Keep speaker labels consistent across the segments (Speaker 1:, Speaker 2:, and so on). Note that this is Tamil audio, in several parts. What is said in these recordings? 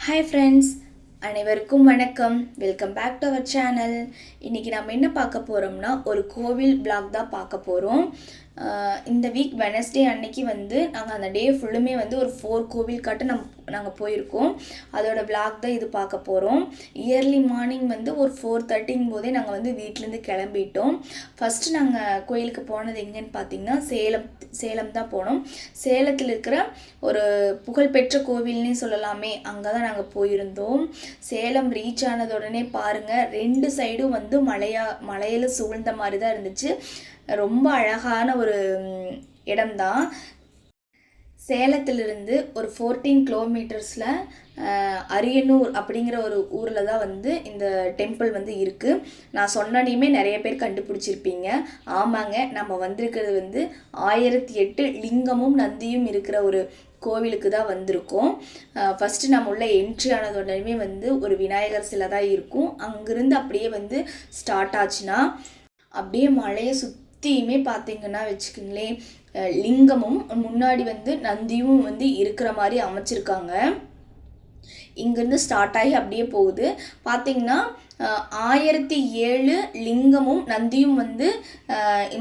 Speaker 1: ஹாய் ஃப்ரெண்ட்ஸ், அனைவருக்கும் வணக்கம். Welcome back to our channel. இன்றைக்கி நம்ம என்ன பார்க்க போகிறோம்னா ஒரு கோவில் பிளாக் தான் பார்க்க போகிறோம். இந்த வீக் வெனஸ்டே அன்னைக்கு வந்து நாங்கள் அந்த டே ஃபுல்லுமே வந்து ஒரு 4 கோவில் காட்டு நாங்கள் போயிருக்கோம். அதோட பிளாக் தான் இது பார்க்க போகிறோம். இயர்லி மார்னிங் வந்து ஒரு 4:30 போதே நாங்கள் வந்து வீட்டிலேருந்து கிளம்பிட்டோம். ஃபஸ்ட்டு நாங்கள் கோயிலுக்கு போனது எங்கேன்னு பார்த்தீங்கன்னா சேலம் தான் போனோம். சேலத்தில் இருக்கிற ஒரு புகழ்பெற்ற கோவில்னே சொல்லலாமே, அங்கே தான் நாங்கள் போயிருந்தோம். சேலம் ரீச் ஆனதுடனே பாருங்கள், 2 சைடும் வந்து மலையில் சூழ்ந்த மாதிரி தான் இருந்துச்சு. ரொம்ப அழகான ஒரு இடம்தான். சேலத்திலிருந்து ஒரு 14 கிலோமீட்டர்ஸில் அரியனூர் அப்படிங்கிற ஒரு ஊரில் தான் வந்து இந்த டெம்பிள் வந்து இருக்குது. நான் சொன்னனையுமே நிறைய பேர் கண்டுபிடிச்சிருப்பீங்க. ஆமாங்க, நம்ம வந்திருக்கிறது வந்து 1008 லிங்கமும் நந்தியும் இருக்கிற ஒரு கோவிலுக்கு தான் வந்திருக்கோம். ஃபஸ்ட்டு நம்ம உள்ள என்ட்ரி ஆனதோடனே வந்து ஒரு விநாயகர் சிலை தான் இருக்கும். அங்கேருந்து அப்படியே வந்து ஸ்டார்ட் ஆச்சுன்னா அப்படியே மலையை சுற்றியுமே பார்த்தீங்கன்னா வச்சுக்கோங்களேன், லிங்கமும் முன்னாடி வந்து நந்தியும் வந்து இருக்கிற மாதிரி அமைச்சிருக்காங்க. இங்கேருந்து ஸ்டார்ட் ஆகி அப்படியே போகுது. பார்த்திங்கன்னா 1007 லிங்கமும் நந்தியும் வந்து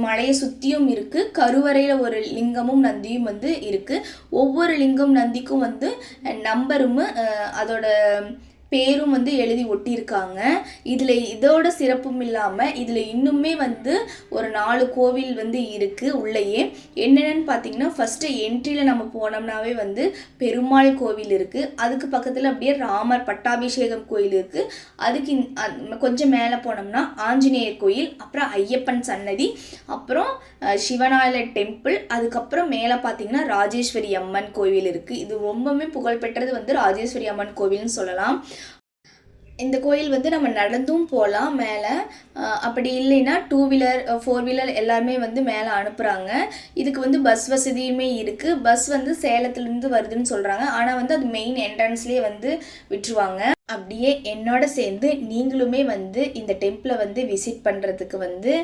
Speaker 1: மலையை சுற்றியும் இருக்குது. கருவறையில் ஒரு லிங்கமும் நந்தியும் வந்து இருக்குது. ஒவ்வொரு லிங்கம் நந்திக்கும் வந்து நம்பரும் அதோட பேரும் வந்து எழுதி ஒட்டியிருக்காங்க. இதோட சிறப்பும் இல்லாமல் இதில் இன்னுமே வந்து ஒரு 4 கோவில் வந்து இருக்குது உள்ளேயே. என்னென்னு பார்த்தீங்கன்னா, ஃபஸ்ட்டு என்ட்ரியில் நம்ம போனோம்னாவே வந்து பெருமாள் கோவில் இருக்குது. அதுக்கு பக்கத்தில் அப்படியே ராமர் பட்டாபிஷேகம் கோயில் இருக்குது. அதுக்கு கொஞ்சம் மேலே போனோம்னா ஆஞ்சநேயர் கோயில், அப்புறம் ஐயப்பன் சன்னதி, அப்புறம் சிவனால டெம்பிள், அதுக்கப்புறம் மேலே பார்த்தீங்கன்னா ராஜேஸ்வரி அம்மன் கோவில் இருக்குது. இது ரொம்பவுமே புகழ்பெற்றது வந்து ராஜேஸ்வரி அம்மன் கோவில்னு சொல்லலாம். இந்த கோயில் வந்து நம்ம நடந்தும் போகலாம் மேலே. அப்படி இல்லைன்னா 2 வீலர் 4 வீலர் எல்லாருமே வந்து மேலே அனுப்புகிறாங்க. இதுக்கு வந்து பஸ் வசதியுமே இருக்குது. பஸ் வந்து சேலத்துலேருந்து வருதுன்னு சொல்கிறாங்க. ஆனால் வந்து அது மெயின் என்ட்ரன்ஸ்லேயே வந்து விட்டுருவாங்க. அப்படியே என்னோட சேர்ந்து நீங்களுமே வந்து இந்த டெம்பிளை வந்து விசிட் பண்ணுறதுக்கு வந்து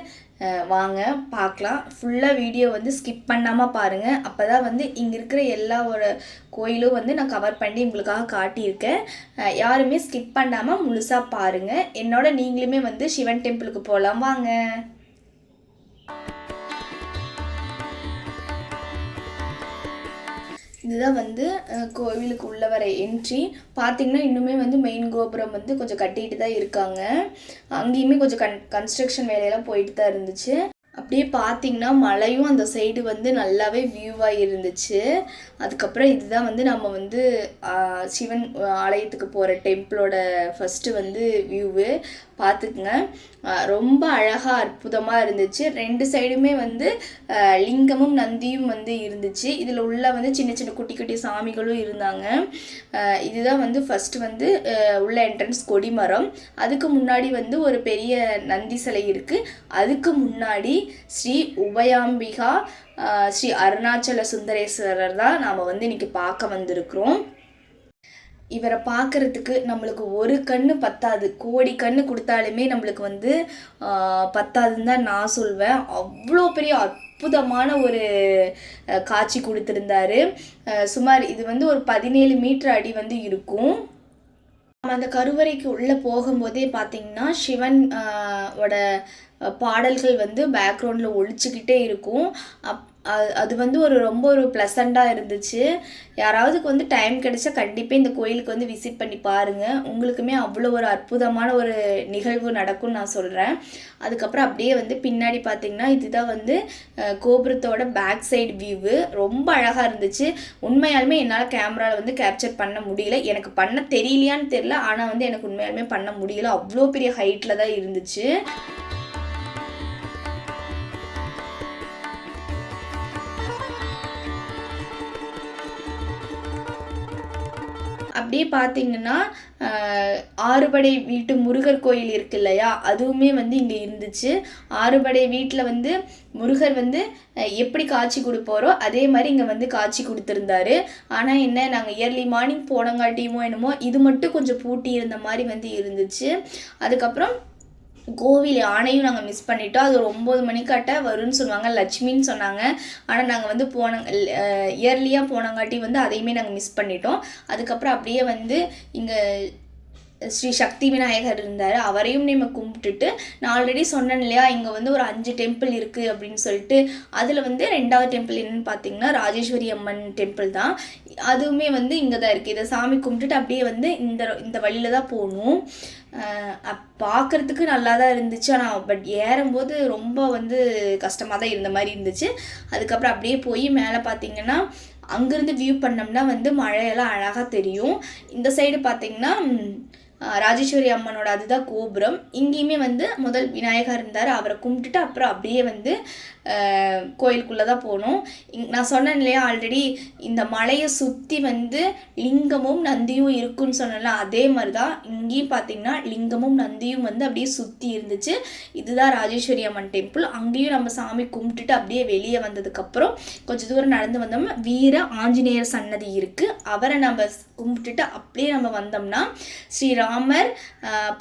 Speaker 1: வாங்க பார்க்கலாம். ஃபுல்லாக வீடியோ வந்து ஸ்கிப் பண்ணாமல் பாருங்கள். அப்போ தான் வந்து இங்கே இருக்கிற எல்லா ஒரு கோயிலும் வந்து நான் கவர் பண்ணி உங்களுக்காக காட்டியிருக்கேன். யாருமே ஸ்கிப் பண்ணாமல் முழுசாக பாருங்கள். என்னோட நீங்களுமே வந்து சிவன் டெம்பிளுக்கு போகலாம் வாங்க. இதுதான் வந்து கோவிலுக்கு உள்ள வர என்ட்ரி. பார்த்திங்கன்னா இன்னுமே வந்து மெயின் கோபுரம் வந்து கொஞ்சம் கட்டிட்டு தான் இருக்காங்க. அங்கேயுமே கொஞ்சம் கன்ஸ்ட்ரக்ஷன் வேலையெல்லாம் போயிட்டு தான் இருந்துச்சு. அப்படியே பார்த்திங்கன்னா மலையும் அந்த சைடு வந்து நல்லாவே வியூவாக இருந்துச்சு. அதுக்கப்புறம் இதுதான் வந்து நம்ம வந்து சிவன் ஆலயத்துக்கு போகிற டெம்பிளோட ஃபஸ்ட்டு வந்து வியூவு பார்த்துக்குங்க. ரொம்ப அழகாக அற்புதமாக இருந்துச்சு. 2 சைடுமே வந்து லிங்கமும் நந்தியும் வந்து இருந்துச்சு. இதில் உள்ள வந்து சின்ன சின்ன குட்டி குட்டி சாமிகளும் இருந்தாங்க. இதுதான் வந்து ஃபஸ்ட்டு வந்து உள்ள என்ட்ரன்ஸ் கொடிமரம். அதுக்கு முன்னாடி வந்து ஒரு பெரிய நந்தி சிலை இருக்குது. அதுக்கு முன்னாடி ஸ்ரீ உபயாம்பிகா ஸ்ரீ அருணாச்சல சுந்தரேஸ்வரர் தான் நாம் வந்து இன்றைக்கி பார்க்க வந்திருக்கிறோம். இவரை பார்க்குறதுக்கு நம்மளுக்கு ஒரு கண்ணு பத்தாது, கோடி கண்ணு கொடுத்தாலுமே நம்மளுக்கு வந்து பத்தாதுன்னு தான் நான் சொல்வேன். அவ்வளோ பெரிய அற்புதமான ஒரு காட்சி கொடுத்துருந்தாரு. சுமார் இது வந்து ஒரு 17 மீட்டர் அடி வந்து இருக்கும். நம்ம அந்த கருவறைக்கு உள்ளே போகும்போதே பார்த்திங்கன்னா சிவன் ஓட பாடல்கள் வந்து பேக்ரவுண்டில் ஒழிச்சுக்கிட்டே இருக்கும். அது வந்து ரொம்ப ஒரு ப்ளசண்ட்டாக இருந்துச்சு. யாராவதுக்கு வந்து டைம் கிடைச்சா கண்டிப்பாக இந்த கோயிலுக்கு வந்து விசிட் பண்ணி பாருங்கள். உங்களுக்குமே அவ்வளோ ஒரு அற்புதமான ஒரு நிகழ்வு நடக்கும்னு நான் சொல்கிறேன். அதுக்கப்புறம் அப்படியே வந்து பின்னாடி பார்த்திங்கன்னா இதுதான் வந்து கோபுரத்தோட பேக் சைடு வியூவு. ரொம்ப அழகாக இருந்துச்சு. உண்மையாலுமே என்னால் கேமராவில் வந்து கேப்சர் பண்ண முடியல. எனக்கு பண்ண தெரியலையான்னு தெரியல, ஆனால் வந்து எனக்கு உண்மையாலுமே பண்ண முடியல. அவ்வளோ பெரிய ஹைட்டில் தான் இருந்துச்சு. அப்படியே பார்த்தீங்கன்னா ஆறுபடை வீட்டு முருகர் கோயில் இருக்கு இல்லையா, அதுவுமே வந்து இங்கே இருந்துச்சு. ஆறுபடை வீட்டில் வந்து முருகர் வந்து எப்படி காட்சி கொடுப்பாரோ அதே மாதிரி இங்கே வந்து காட்சி கொடுத்துருந்தாரு. ஆனால் என்ன, நாங்கள் இயர்லி மார்னிங் போனங்காட்டியுமோ என்னமோ இது மட்டும் கொஞ்சம் பூட்டி இருந்த மாதிரி வந்து இருந்துச்சு. அதுக்கப்புறம் கோவில் யானையும் நாங்கள் மிஸ் பண்ணிட்டோம். அது ஒரு 9 மணிக்காட்ட வரும்னு சொல்லுவாங்க, லட்சுமின்னு சொன்னாங்க. ஆனால் நாங்கள் வந்து இயர்லியாக போனங்காட்டி வந்து அதையுமே நாங்கள் மிஸ் பண்ணிட்டோம். அதுக்கப்புறம் அப்படியே வந்து இங்கே ஸ்ரீ சக்தி விநாயகர் இருந்தார், அவரையும் நம்ம கும்பிட்டுட்டு, நான் ஆல்ரெடி சொன்னேன் இல்லையா இங்கே வந்து ஒரு 5 டெம்பிள் இருக்குது அப்படின்னு சொல்லிட்டு. அதில் வந்து 2வது டெம்பிள் என்னென்னு பார்த்தீங்கன்னா ராஜேஸ்வரி அம்மன் டெம்பிள் தான். அதுவுமே வந்து இங்கே தான் இருக்குது. இதை சாமி கும்பிட்டுட்டு அப்படியே வந்து இந்த வழியில் தான் போகணும். பார்க்குறதுக்கு நல்லா தான் இருந்துச்சு, ஆனால் பட் ஏறும்போது ரொம்ப வந்து கஷ்டமாக தான் இருந்த மாதிரி இருந்துச்சு. அதுக்கப்புறம் அப்படியே போய் மேலே பார்த்தீங்கன்னா அங்கேருந்து வியூ பண்ணோம்னா வந்து மழையெல்லாம் அழகாக தெரியும். இந்த சைடு பார்த்தீங்கன்னா ராஜேஸ்வரி அம்மனோட அதுதான் கோபுரம். இங்கேயுமே வந்து முதல் விநாயகர் இருந்தார், அவரை கும்பிட்டுட்டு அப்புறம் அப்படியே வந்து கோயிலுக்குள்ளே தான் போகணும். நான் சொன்னேன் இல்லையா ஆல்ரெடி இந்த மலையை சுற்றி வந்து லிங்கமும் நந்தியும் இருக்குன்னு சொன்னேன்ல, அதே மாதிரி தான் இங்கேயும் பார்த்திங்கன்னா லிங்கமும் நந்தியும் வந்து அப்படியே சுற்றி இருந்துச்சு. இதுதான் ராஜேஸ்வரி அம்மன் டெம்பிள். அங்கேயும் நம்ம சாமி கும்பிட்டுட்டு அப்படியே வெளியே வந்ததுக்கப்புறம் கொஞ்சம் தூரம் நடந்து வந்தோம்னா வீர ஆஞ்சநேயர் சன்னதி இருக்குது. அவரை நம்ம கும்பிட்டுட்டு அப்படியே நம்ம வந்தோம்னா ஸ்ரீராமர்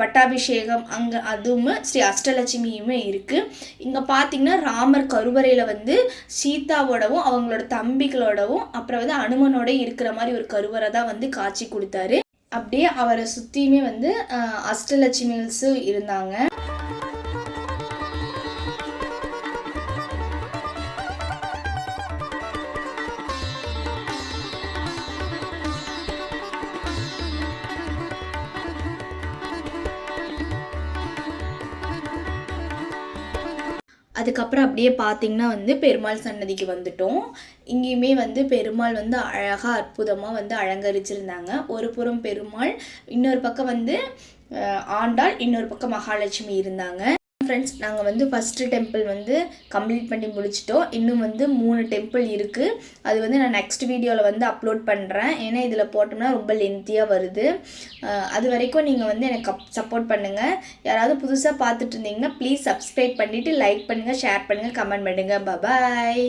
Speaker 1: பட்டாபிஷேகம் அங்கே அதுவும் ஸ்ரீ அஷ்டலட்சுமியுமே இருக்குது. இங்கே பார்த்திங்கன்னா ராமர் கருவறையில் வந்து சீதாவோடவும் அவங்களோட தம்பிகளோடவும் அப்புறம் வந்து அனுமனோட இருக்கிற மாதிரி ஒரு கருவறை தான் வந்து காட்சி கொடுத்தாரு. அப்படியே அவரை சுற்றியுமே வந்து அஷ்டலட்சுமிஸும் இருந்தாங்க. அதுக்கப்புறம் அப்படியே பார்த்திங்கன்னா வந்து பெருமாள் சன்னதிக்கு வந்துட்டோம். இங்கேயுமே வந்து பெருமாள் வந்து அழகாக அற்புதமாக வந்து அலங்கரிச்சிருந்தாங்க. ஒரு புறம் பெருமாள், இன்னொரு பக்கம் வந்து ஆண்டாள், இன்னொரு பக்கம் மகாலட்சுமி இருந்தாங்க. ஃப்ரெண்ட்ஸ், நாங்கள் வந்து ஃபஸ்ட்டு டெம்பிள் வந்து கம்ப்ளீட் பண்ணி முடிச்சிட்டோம். இன்னும் வந்து 3 டெம்பிள் இருக்குது. அது வந்து நான் நெக்ஸ்ட் வீடியோவில் வந்து அப்லோட் பண்ணுறேன். ஏன்னா இதில் போட்டோம்னா ரொம்ப லென்த்தியாக வருது. அது வரைக்கும் நீங்கள் வந்து எனக்கு சப்போர்ட் பண்ணுங்கள். யாராவது புதுசாக பார்த்துட்டு இருந்தீங்கன்னா ப்ளீஸ் சப்ஸ்கிரைப் பண்ணிவிட்டு லைக் பண்ணுங்கள், ஷேர் பண்ணுங்கள், கமெண்ட் பண்ணுங்கள். பாய்.